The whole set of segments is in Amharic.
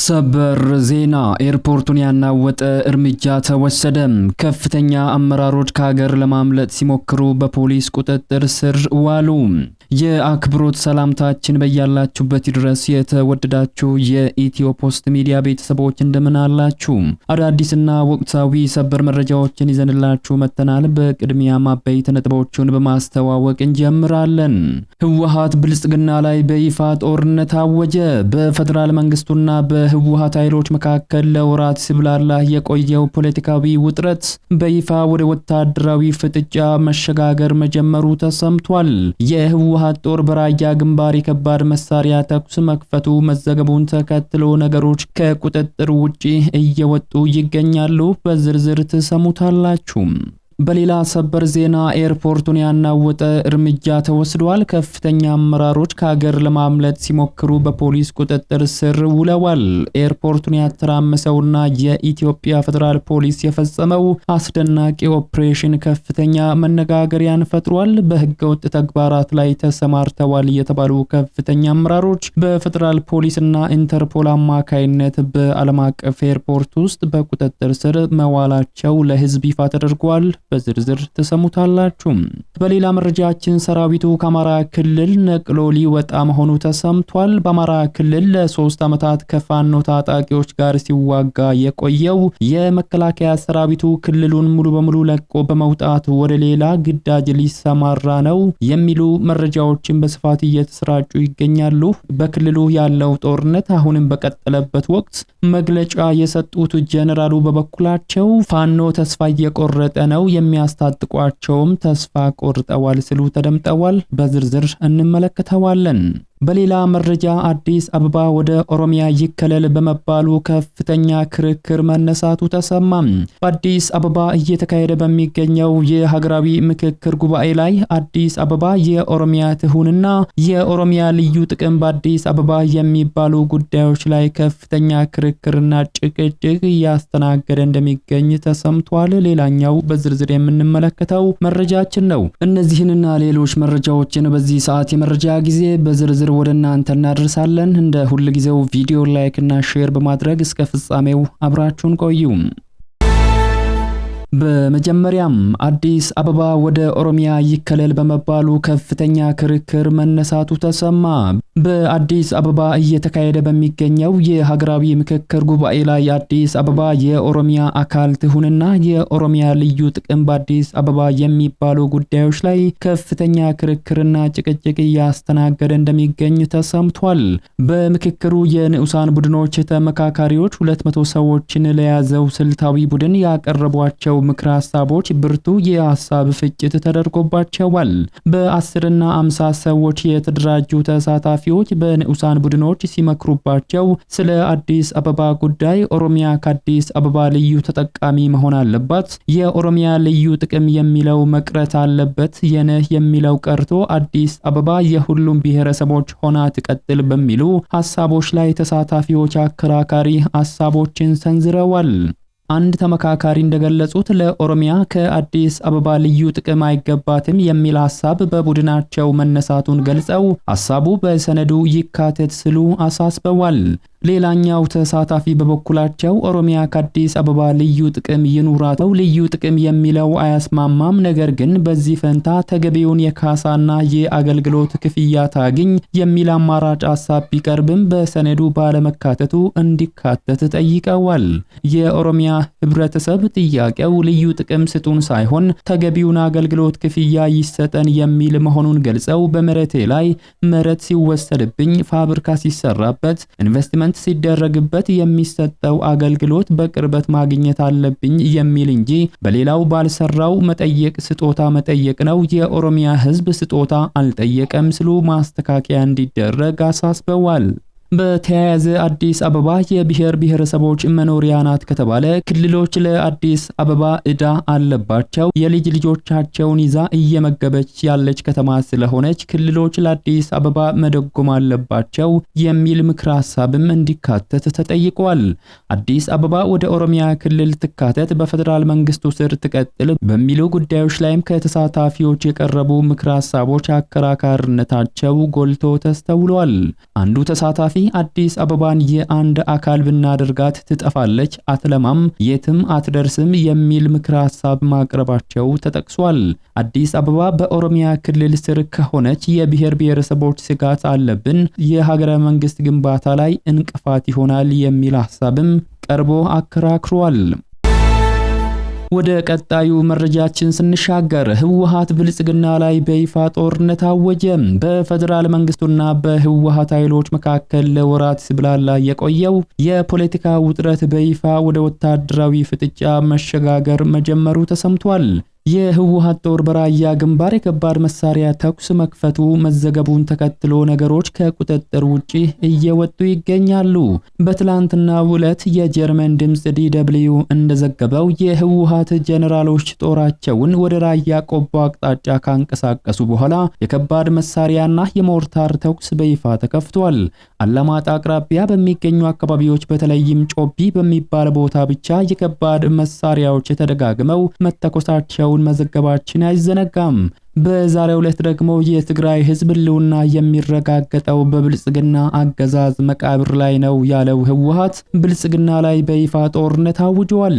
ሰበር ዜና ኤርፖርቱን ያናወጠ እርምጃ ተወሰደ። ከፍተኛ አመራሮች ከሀገር ለማምለጥ ሲሞክሩ በፖሊስ ቁጥጥር ስር ዋሉ። የአክብሮት ሰላምታችን በያላችሁበት ድረስ የተወደዳችሁ የኢትዮ ፖስት ሚዲያ ቤተሰቦች እንደምን አላችሁ? አዳዲስና ወቅታዊ ሰበር መረጃዎችን ይዘንላችሁ መተናል። በቅድሚያ አበይት ነጥቦቹን በማስተዋወቅ እንጀምራለን። ህወሓት ብልጽግና ላይ በይፋ ጦርነት አወጀ። በፌደራል መንግስቱና በህወሓት ኃይሎች መካከል ለወራት ሲብላላ የቆየው ፖለቲካዊ ውጥረት በይፋ ወደ ወታደራዊ ፍጥጫ መሸጋገር መጀመሩ ተሰምቷል። የህወሓት ጦር በራያ ግንባር የከባድ መሳሪያ ተኩስ መክፈቱ መዘገቡን ተከትሎ ነገሮች ከቁጥጥር ውጪ እየወጡ ይገኛሉ። በዝርዝር ተሰሙታላችሁ። በሌላ ሰበር ዜና ኤርፖርቱን ያናወጠ እርምጃ ተወስዷል። ከፍተኛ አመራሮች ከሀገር ለማምለጥ ሲሞክሩ በፖሊስ ቁጥጥር ስር ውለዋል። ኤርፖርቱን ያተራመሰውና የኢትዮጵያ ፌደራል ፖሊስ የፈጸመው አስደናቂ ኦፕሬሽን ከፍተኛ መነጋገሪያን ፈጥሯል። በህገወጥ ተግባራት ላይ ተሰማርተዋል የተባሉ ከፍተኛ አመራሮች በፌደራል ፖሊስና ኢንተርፖል አማካይነት በዓለም አቀፍ ኤርፖርት ውስጥ በቁጥጥር ስር መዋላቸው ለህዝብ ይፋ ተደርጓል። በዝርዝር ተሰሙታላችሁ። በሌላ መረጃችን ሰራዊቱ ከአማራ ክልል ነቅሎ ሊወጣ መሆኑ ተሰምቷል። በአማራ ክልል ለ3 ዓመታት ከፋኖ ታጣቂዎች ጋር ሲዋጋ የቆየው የመከላከያ ሰራዊቱ ክልሉን ሙሉ በሙሉ ለቆ በመውጣት ወደ ሌላ ግዳጅ ሊሰማራ ነው የሚሉ መረጃዎችን በስፋት እየተሰራጩ ይገኛሉ። በክልሉ ያለው ጦርነት አሁንም በቀጠለበት ወቅት መግለጫ የሰጡት ጀነራሉ በበኩላቸው ፋኖ ተስፋ እየቆረጠ ነው፣ የሚያስታጥቋቸውም ተስፋ ቆርጠዋል ሲሉ ተደምጠዋል። በዝርዝር እንመለከተዋለን። በሌላ መረጃ አዲስ አበባ ወደ ኦሮሚያ ይከለል በመባሉ ከፍተኛ ክርክር መነሳቱ ተሰማ። በአዲስ አበባ እየተካሄደ በሚገኘው የሀገራዊ ምክክር ጉባኤ ላይ አዲስ አበባ የኦሮሚያ ትሁንና የኦሮሚያ ልዩ ጥቅም በአዲስ አበባ የሚባሉ ጉዳዮች ላይ ከፍተኛ ክርክርና ጭቅጭቅ እያስተናገደ እንደሚገኝ ተሰምቷል። ሌላኛው በዝርዝር የምንመለከተው መረጃችን ነው። እነዚህንና ሌሎች መረጃዎችን በዚህ ሰዓት የመረጃ ጊዜ በዝርዝር ወደ እናንተ እናደርሳለን። እንደ ሁሉ ጊዜው ቪዲዮ ላይክ እና ሼር በማድረግ እስከ ፍጻሜው አብራችሁን ቆዩ። በመጀመሪያም አዲስ አበባ ወደ ኦሮሚያ ይከለል በመባሉ ከፍተኛ ክርክር መነሳቱ ተሰማ። በአዲስ አበባ እየተካሄደ በሚገኘው የሀገራዊ ምክክር ጉባኤ ላይ አዲስ አበባ የኦሮሚያ አካል ትሁንና የኦሮሚያ ልዩ ጥቅም በአዲስ አበባ የሚባሉ ጉዳዮች ላይ ከፍተኛ ክርክርና ጭቅጭቅ እያስተናገደ እንደሚገኝ ተሰምቷል። በምክክሩ የንዑሳን ቡድኖች ተመካካሪዎች 200 ሰዎችን ለያዘው ስልታዊ ቡድን ያቀረቧቸው ምክረ ሐሳቦች ብርቱ የሐሳብ ፍጭት ተደርጎባቸዋል። በ10 እና 50 ሰዎች የተደራጁ ተሳታፊዎች በንዑሳን ቡድኖች ሲመክሩባቸው ስለ አዲስ አበባ ጉዳይ ኦሮሚያ ከአዲስ አበባ ልዩ ተጠቃሚ መሆን አለባት፣ የኦሮሚያ ልዩ ጥቅም የሚለው መቅረት አለበት፣ የነህ የሚለው ቀርቶ አዲስ አበባ የሁሉም ብሔረሰቦች ሆና ትቀጥል በሚሉ ሐሳቦች ላይ ተሳታፊዎች አከራካሪ ሐሳቦችን ሰንዝረዋል። አንድ ተመካካሪ እንደገለጹት ለኦሮሚያ ከአዲስ አበባ ልዩ ጥቅም አይገባትም የሚል ሐሳብ በቡድናቸው መነሳቱን ገልጸው ሐሳቡ በሰነዱ ይካተት ሲሉ አሳስበዋል። ሌላኛው ተሳታፊ በበኩላቸው ኦሮሚያ ከአዲስ አበባ ልዩ ጥቅም ይኑራተው፣ ልዩ ጥቅም የሚለው አያስማማም፣ ነገር ግን በዚህ ፈንታ ተገቢውን የካሳና የአገልግሎት ክፍያ ታግኝ የሚል አማራጭ ሐሳብ ቢቀርብም በሰነዱ ባለመካተቱ እንዲካተት ጠይቀዋል። የኦሮሚያ ህብረተሰብ ጥያቄው ልዩ ጥቅም ስጡን ሳይሆን ተገቢውን አገልግሎት ክፍያ ይሰጠን የሚል መሆኑን ገልጸው በመሬቴ ላይ መሬት ሲወሰድብኝ፣ ፋብሪካ ሲሰራበት፣ ኢንቨስትመንት ሲደረግበት የሚሰጠው አገልግሎት በቅርበት ማግኘት አለብኝ የሚል እንጂ በሌላው ባልሰራው መጠየቅ ስጦታ መጠየቅ ነው፣ የኦሮሚያ ህዝብ ስጦታ አልጠየቀም ሲሉ ማስተካከያ እንዲደረግ አሳስበዋል። በተያያዘ አዲስ አበባ የብሔር ብሔረሰቦች መኖሪያ ናት ከተባለ ክልሎች ለአዲስ አበባ ዕዳ አለባቸው። የልጅ ልጆቻቸውን ይዛ እየመገበች ያለች ከተማ ስለሆነች ክልሎች ለአዲስ አበባ መደጎም አለባቸው የሚል ምክረ ሐሳብም እንዲካተት ተጠይቋል። አዲስ አበባ ወደ ኦሮሚያ ክልል ትካተት፣ በፌደራል መንግስቱ ስር ትቀጥል በሚሉ ጉዳዮች ላይም ከተሳታፊዎች የቀረቡ ምክረ ሐሳቦች አከራካሪነታቸው ጎልቶ ተስተውሏል። አንዱ ተሳታፊ ኃላፊ አዲስ አበባን የአንድ አካል ብናደርጋት ትጠፋለች፣ አትለማም፣ የትም አትደርስም የሚል ምክረ ሐሳብ ማቅረባቸው ተጠቅሷል። አዲስ አበባ በኦሮሚያ ክልል ስር ከሆነች የብሔር ብሔረሰቦች ስጋት አለብን፣ የሀገረ መንግስት ግንባታ ላይ እንቅፋት ይሆናል የሚል ሐሳብም ቀርቦ አከራክሯል። ወደ ቀጣዩ መረጃችን ስንሻገር ህወሓት ብልጽግና ላይ በይፋ ጦርነት አወጀ። በፌደራል መንግስቱና በህወሓት ኃይሎች መካከል ለወራት ሲብላላ የቆየው የፖለቲካ ውጥረት በይፋ ወደ ወታደራዊ ፍጥጫ መሸጋገር መጀመሩ ተሰምቷል። የህወሓት ጦር በራያ ግንባር የከባድ መሳሪያ ተኩስ መክፈቱ መዘገቡን ተከትሎ ነገሮች ከቁጥጥር ውጪ እየወጡ ይገኛሉ። በትላንትናው ዕለት የጀርመን ድምጽ DW እንደዘገበው የህወሓት ጄኔራሎች ጦራቸውን ወደ ራያ ቆቦ አቅጣጫ ካንቀሳቀሱ በኋላ የከባድ መሳሪያና የሞርታር ተኩስ በይፋ ተከፍቷል። አላማጣ አቅራቢያ በሚገኙ አካባቢዎች በተለይም ጮቢ በሚባል ቦታ ብቻ የከባድ መሳሪያዎች ተደጋግመው መተኮሳቸው መዘገባችን አይዘነጋም። በዛሬው ዕለት ደግሞ የትግራይ ህዝብ ህልውና የሚረጋገጠው በብልጽግና አገዛዝ መቃብር ላይ ነው ያለው ህወሓት ብልጽግና ላይ በይፋ ጦርነት አውጇል።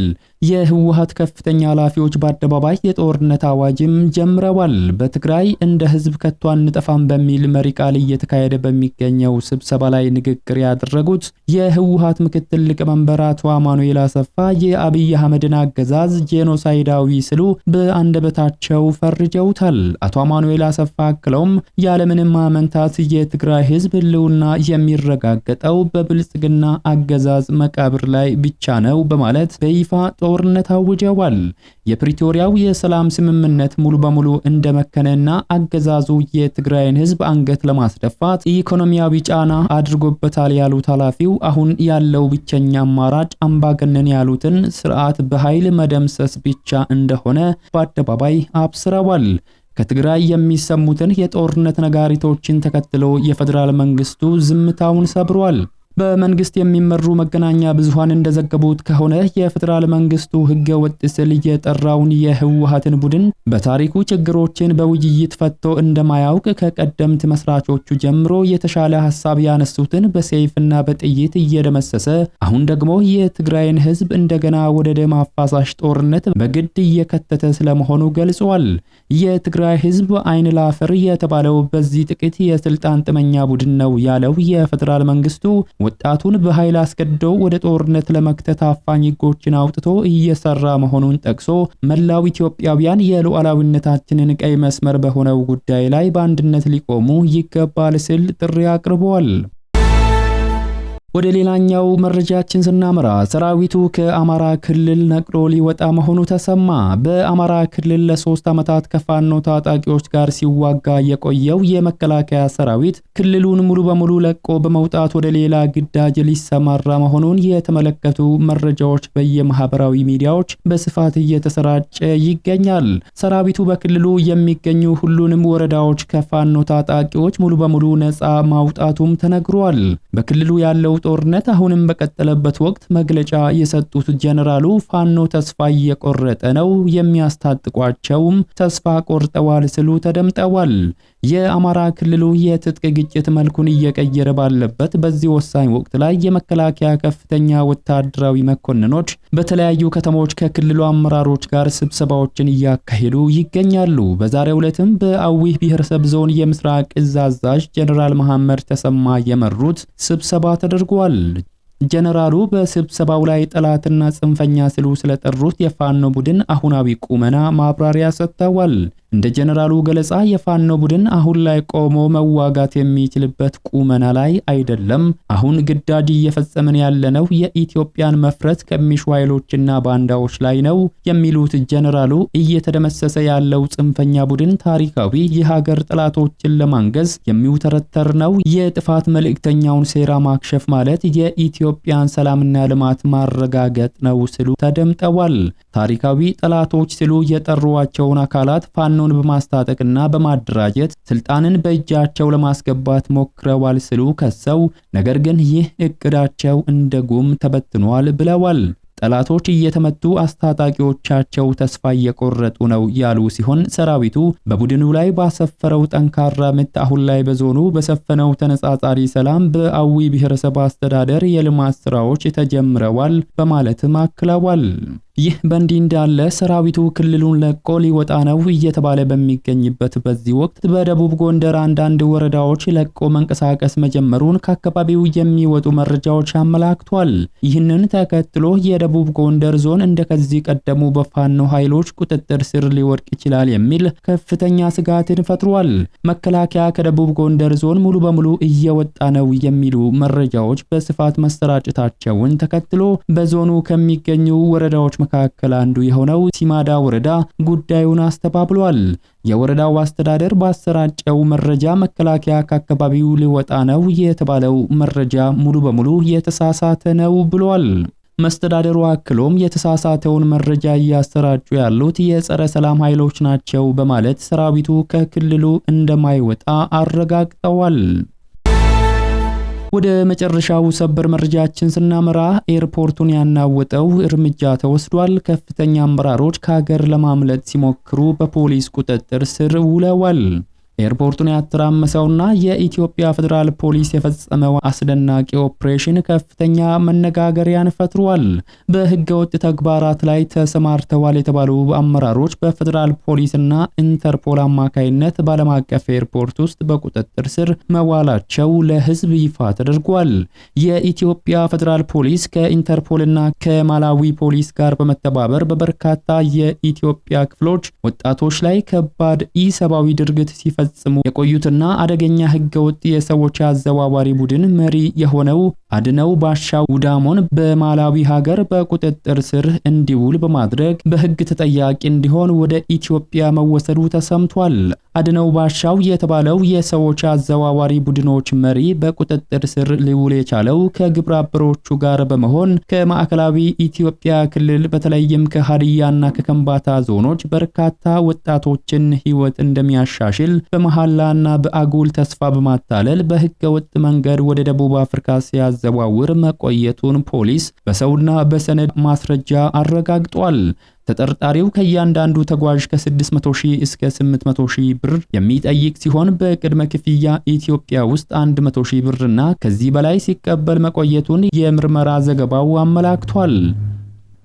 የህወሓት ከፍተኛ ኃላፊዎች በአደባባይ የጦርነት አዋጅም ጀምረዋል። በትግራይ እንደ ህዝብ ከቶ አንጠፋም በሚል መሪ ቃል እየተካሄደ በሚገኘው ስብሰባ ላይ ንግግር ያደረጉት የህወሓት ምክትል ሊቀመንበር አቶ አማኑኤል አሰፋ የአብይ አህመድን አገዛዝ ጄኖሳይዳዊ ሲሉ በአንደበታቸው ፈርጀውታል። አቶ አማኑኤል አሰፋ አክለውም ያለምንም ማመንታት የትግራይ ህዝብ ህልውና የሚረጋገጠው በብልጽግና አገዛዝ መቃብር ላይ ብቻ ነው በማለት በይፋ ጦርነት አውጀዋል። የፕሪቶሪያው የሰላም ስምምነት ሙሉ በሙሉ እንደመከነና አገዛዙ የትግራይን ህዝብ አንገት ለማስደፋት ኢኮኖሚያዊ ጫና አድርጎበታል ያሉት ኃላፊው አሁን ያለው ብቸኛ አማራጭ አምባገነን ያሉትን ስርዓት በኃይል መደምሰስ ብቻ እንደሆነ በአደባባይ አብስረዋል። ከትግራይ የሚሰሙትን የጦርነት ነጋሪቶችን ተከትሎ የፌደራል መንግስቱ ዝምታውን ሰብሯል። በመንግስት የሚመሩ መገናኛ ብዙሃን እንደዘገቡት ከሆነ የፌደራል መንግስቱ ህገ ወጥ ስል የጠራውን የህወሓትን ቡድን በታሪኩ ችግሮችን በውይይት ፈቶ እንደማያውቅ ከቀደምት መስራቾቹ ጀምሮ የተሻለ ሐሳብ ያነሱትን በሰይፍና በጥይት እየደመሰሰ አሁን ደግሞ የትግራይን ህዝብ እንደገና ወደ ደም አፋሳሽ ጦርነት በግድ እየከተተ ስለመሆኑ ገልጿል። የትግራይ ህዝብ አይን ላፈር የተባለው በዚህ ጥቂት የስልጣን ጥመኛ ቡድን ነው ያለው የፌደራል መንግስቱ ወጣቱን በኃይል አስገድዶ ወደ ጦርነት ለመክተት አፋኝ ህጎችን አውጥቶ እየሰራ መሆኑን ጠቅሶ መላው ኢትዮጵያውያን የሉዓላዊነታችንን ቀይ መስመር በሆነው ጉዳይ ላይ በአንድነት ሊቆሙ ይገባል ሲል ጥሪ አቅርቧል። ወደ ሌላኛው መረጃችን ስናመራ ሰራዊቱ ከአማራ ክልል ነቅሎ ሊወጣ መሆኑ ተሰማ። በአማራ ክልል ለ3 ዓመታት ከፋኖ ታጣቂዎች ጋር ሲዋጋ የቆየው የመከላከያ ሰራዊት ክልሉን ሙሉ በሙሉ ለቆ በመውጣት ወደ ሌላ ግዳጅ ሊሰማራ መሆኑን የተመለከቱ መረጃዎች በየማህበራዊ ሚዲያዎች በስፋት እየተሰራጨ ይገኛል። ሰራዊቱ በክልሉ የሚገኙ ሁሉንም ወረዳዎች ከፋኖ ታጣቂዎች ሙሉ በሙሉ ነፃ ማውጣቱም ተነግሯል። በክልሉ ያለው ጦርነት አሁንም በቀጠለበት ወቅት መግለጫ የሰጡት ጄኔራሉ ፋኖ ተስፋ እየቆረጠ ነው፣ የሚያስታጥቋቸውም ተስፋ ቆርጠዋል ሲሉ ተደምጠዋል። የአማራ ክልሉ የትጥቅ ግጭት መልኩን እየቀየረ ባለበት በዚህ ወሳኝ ወቅት ላይ የመከላከያ ከፍተኛ ወታደራዊ መኮንኖች በተለያዩ ከተሞች ከክልሉ አመራሮች ጋር ስብሰባዎችን እያካሄዱ ይገኛሉ። በዛሬው ዕለትም በአዊ ብሔረሰብ ዞን የምስራቅ እዝ አዛዥ ጄኔራል መሐመድ ተሰማ የመሩት ስብሰባ ተደርጓል። ጄኔራሉ በስብሰባው ላይ ጠላትና ጽንፈኛ ሲሉ ስለጠሩት የፋኖ ቡድን አሁናዊ ቁመና ማብራሪያ ሰጥተዋል። እንደ ጄኔራሉ ገለጻ የፋኖ ቡድን አሁን ላይ ቆሞ መዋጋት የሚችልበት ቁመና ላይ አይደለም። አሁን ግዳጅ እየፈጸመን ያለነው የኢትዮጵያን መፍረስ ከሚሹ ኃይሎችና ባንዳዎች ላይ ነው የሚሉት ጄኔራሉ እየተደመሰሰ ያለው ጽንፈኛ ቡድን ታሪካዊ የሀገር ጠላቶችን ለማንገዝ የሚውተረተር ነው። የጥፋት መልእክተኛውን ሴራ ማክሸፍ ማለት የኢትዮጵያን ሰላምና ልማት ማረጋገጥ ነው ሲሉ ተደምጠዋል። ታሪካዊ ጠላቶች ሲሉ የጠሯቸውን አካላት ፋኖን በማስታጠቅና በማደራጀት ስልጣንን በእጃቸው ለማስገባት ሞክረዋል ሲሉ ከሰው ነገር ግን ይህ እቅዳቸው እንደ ጉም ተበትኗል ብለዋል። ጠላቶች እየተመቱ አስታጣቂዎቻቸው ተስፋ እየቆረጡ ነው ያሉ ሲሆን ሰራዊቱ በቡድኑ ላይ ባሰፈረው ጠንካራ ምት አሁን ላይ በዞኑ በሰፈነው ተነጻጻሪ ሰላም በአዊ ብሔረሰብ አስተዳደር የልማት ስራዎች ተጀምረዋል በማለትም አክለዋል። ይህ በእንዲህ እንዳለ ሰራዊቱ ክልሉን ለቆ ሊወጣ ነው እየተባለ በሚገኝበት በዚህ ወቅት በደቡብ ጎንደር አንዳንድ ወረዳዎች ለቆ መንቀሳቀስ መጀመሩን ከአካባቢው የሚወጡ መረጃዎች አመላክቷል። ይህንን ተከትሎ የደቡብ ጎንደር ዞን እንደከዚህ ቀደሙ በፋኖ ኃይሎች ቁጥጥር ስር ሊወድቅ ይችላል የሚል ከፍተኛ ስጋትን ፈጥሯል። መከላከያ ከደቡብ ጎንደር ዞን ሙሉ በሙሉ እየወጣ ነው የሚሉ መረጃዎች በስፋት መሰራጨታቸውን ተከትሎ በዞኑ ከሚገኙ ወረዳዎች መካከል አንዱ የሆነው ሲማዳ ወረዳ ጉዳዩን አስተባብሏል። የወረዳው አስተዳደር ባሰራጨው መረጃ መከላከያ ከአካባቢው ሊወጣ ነው የተባለው መረጃ ሙሉ በሙሉ የተሳሳተ ነው ብሏል። መስተዳደሩ አክሎም የተሳሳተውን መረጃ እያሰራጩ ያሉት የጸረ ሰላም ኃይሎች ናቸው በማለት ሰራዊቱ ከክልሉ እንደማይወጣ አረጋግጠዋል። ወደ መጨረሻው ሰበር መረጃችን ስናመራ ኤርፖርቱን ያናወጠው እርምጃ ተወስዷል። ከፍተኛ አመራሮች ከሀገር ለማምለጥ ሲሞክሩ በፖሊስ ቁጥጥር ስር ውለዋል። ኤርፖርቱን ያተራመሰውና የኢትዮጵያ ፌደራል ፖሊስ የፈጸመው አስደናቂ ኦፕሬሽን ከፍተኛ መነጋገሪያን ፈጥሯል። በህገወጥ ተግባራት ላይ ተሰማርተዋል የተባሉ አመራሮች በፌደራል ፖሊስና ኢንተርፖል አማካይነት በዓለም አቀፍ ኤርፖርት ውስጥ በቁጥጥር ስር መዋላቸው ለህዝብ ይፋ ተደርጓል። የኢትዮጵያ ፌደራል ፖሊስ ከኢንተርፖልና ከማላዊ ፖሊስ ጋር በመተባበር በበርካታ የኢትዮጵያ ክፍሎች ወጣቶች ላይ ከባድ ኢሰብአዊ ድርጊት ሲፈጽሙ የቆዩትና አደገኛ ህገወጥ የሰዎች አዘዋዋሪ ቡድን መሪ የሆነው አድነው ባሻው ውዳሞን በማላዊ ሀገር በቁጥጥር ስር እንዲውል በማድረግ በህግ ተጠያቂ እንዲሆን ወደ ኢትዮጵያ መወሰዱ ተሰምቷል። አድነው ባሻው የተባለው የሰዎች አዘዋዋሪ ቡድኖች መሪ በቁጥጥር ስር ሊውል የቻለው ከግብረ አበሮቹ ጋር በመሆን ከማዕከላዊ ኢትዮጵያ ክልል በተለይም ከሀዲያና ከከምባታ ዞኖች በርካታ ወጣቶችን ህይወት እንደሚያሻሽል በመሐላና በአጉል ተስፋ በማታለል በህገወጥ መንገድ ወደ ደቡብ አፍሪካ ሲያዘዋውር መቆየቱን ፖሊስ በሰውና በሰነድ ማስረጃ አረጋግጧል። ተጠርጣሪው ከእያንዳንዱ ተጓዥ ከ600,000 እስከ 800,000 ብር የሚጠይቅ ሲሆን በቅድመ ክፍያ ኢትዮጵያ ውስጥ 100,000 ብርና ከዚህ በላይ ሲቀበል መቆየቱን የምርመራ ዘገባው አመላክቷል።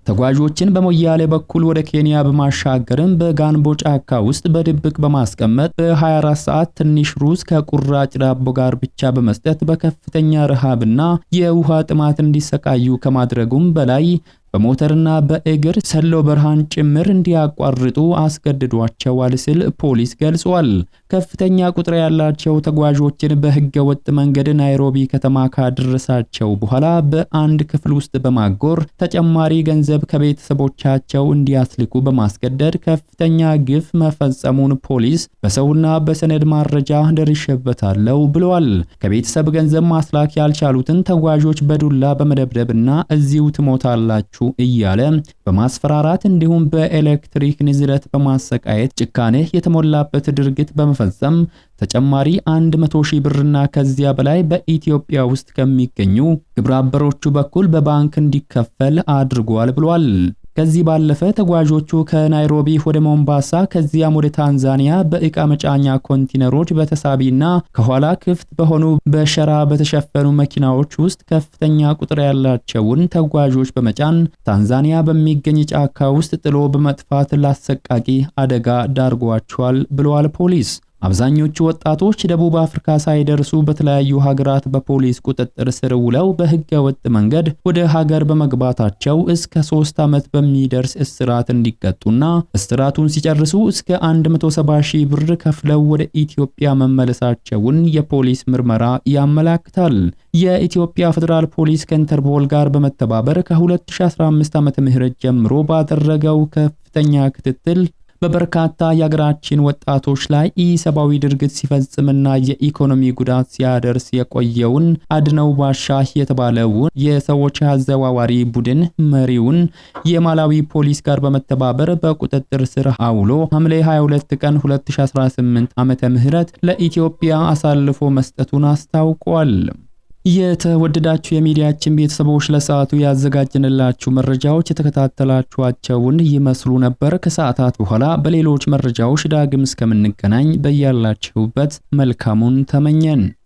ተጓዦችን በሞያሌ በኩል ወደ ኬንያ በማሻገርም በጋንቦ ጫካ ውስጥ በድብቅ በማስቀመጥ በ24 ሰዓት ትንሽ ሩዝ ከቁራጭ ዳቦ ጋር ብቻ በመስጠት በከፍተኛ ረሃብና የውሃ ጥማት እንዲሰቃዩ ከማድረጉም በላይ በሞተርና በእግር ሰሎ በርሃን ጭምር እንዲያቋርጡ አስገድዷቸዋል ሲል ፖሊስ ገልጿል። ከፍተኛ ቁጥር ያላቸው ተጓዦችን በህገ ወጥ መንገድ ናይሮቢ ከተማ ካደረሳቸው በኋላ በአንድ ክፍል ውስጥ በማጎር ተጨማሪ ገንዘብ ከቤተሰቦቻቸው እንዲያስልኩ በማስገደድ ከፍተኛ ግፍ መፈጸሙን ፖሊስ በሰውና በሰነድ ማረጃ ደርሼበታለሁ ብለዋል። ከቤተሰብ ገንዘብ ማስላክ ያልቻሉትን ተጓዦች በዱላ በመደብደብና እዚሁ ትሞታላችሁ እያለ በማስፈራራት እንዲሁም በኤሌክትሪክ ንዝረት በማሰቃየት ጭካኔ የተሞላበት ድርጊት በመፈጸም ተጨማሪ 100,000 ብርና ከዚያ በላይ በኢትዮጵያ ውስጥ ከሚገኙ ግብረ አበሮቹ በኩል በባንክ እንዲከፈል አድርጓል ብሏል። ከዚህ ባለፈ ተጓዦቹ ከናይሮቢ ወደ ሞምባሳ ከዚያም ወደ ታንዛኒያ በእቃ መጫኛ ኮንቲነሮች በተሳቢና ከኋላ ክፍት በሆኑ በሸራ በተሸፈኑ መኪናዎች ውስጥ ከፍተኛ ቁጥር ያላቸውን ተጓዦች በመጫን ታንዛኒያ በሚገኝ ጫካ ውስጥ ጥሎ በመጥፋት ለአሰቃቂ አደጋ ዳርጓቸዋል ብለዋል ፖሊስ። አብዛኞቹ ወጣቶች ደቡብ አፍሪካ ሳይደርሱ በተለያዩ ሀገራት በፖሊስ ቁጥጥር ስር ውለው በህገ ወጥ መንገድ ወደ ሀገር በመግባታቸው እስከ 3 ዓመት በሚደርስ እስራት እንዲቀጡና እስራቱን ሲጨርሱ እስከ 170,000 ብር ከፍለው ወደ ኢትዮጵያ መመለሳቸውን የፖሊስ ምርመራ ያመለክታል። የኢትዮጵያ ፌደራል ፖሊስ ከኢንተርፖል ጋር በመተባበር ከ2015 ዓመተ ምህረት ጀምሮ ባደረገው ከፍተኛ ክትትል በበርካታ የሀገራችን ወጣቶች ላይ ኢሰብአዊ ድርጊት ሲፈጽምና የኢኮኖሚ ጉዳት ሲያደርስ የቆየውን አድነው ባሻ የተባለውን የሰዎች አዘዋዋሪ ቡድን መሪውን የማላዊ ፖሊስ ጋር በመተባበር በቁጥጥር ስር አውሎ ሐምሌ 22 ቀን 2018 ዓመተ ምህረት ለኢትዮጵያ አሳልፎ መስጠቱን አስታውቋል። የተወደዳችሁ የሚዲያችን ቤተሰቦች ለሰዓቱ ያዘጋጀንላችሁ መረጃዎች የተከታተላችኋቸውን ይመስሉ ነበር። ከሰዓታት በኋላ በሌሎች መረጃዎች ዳግም እስከምንገናኝ በያላችሁበት መልካሙን ተመኘን።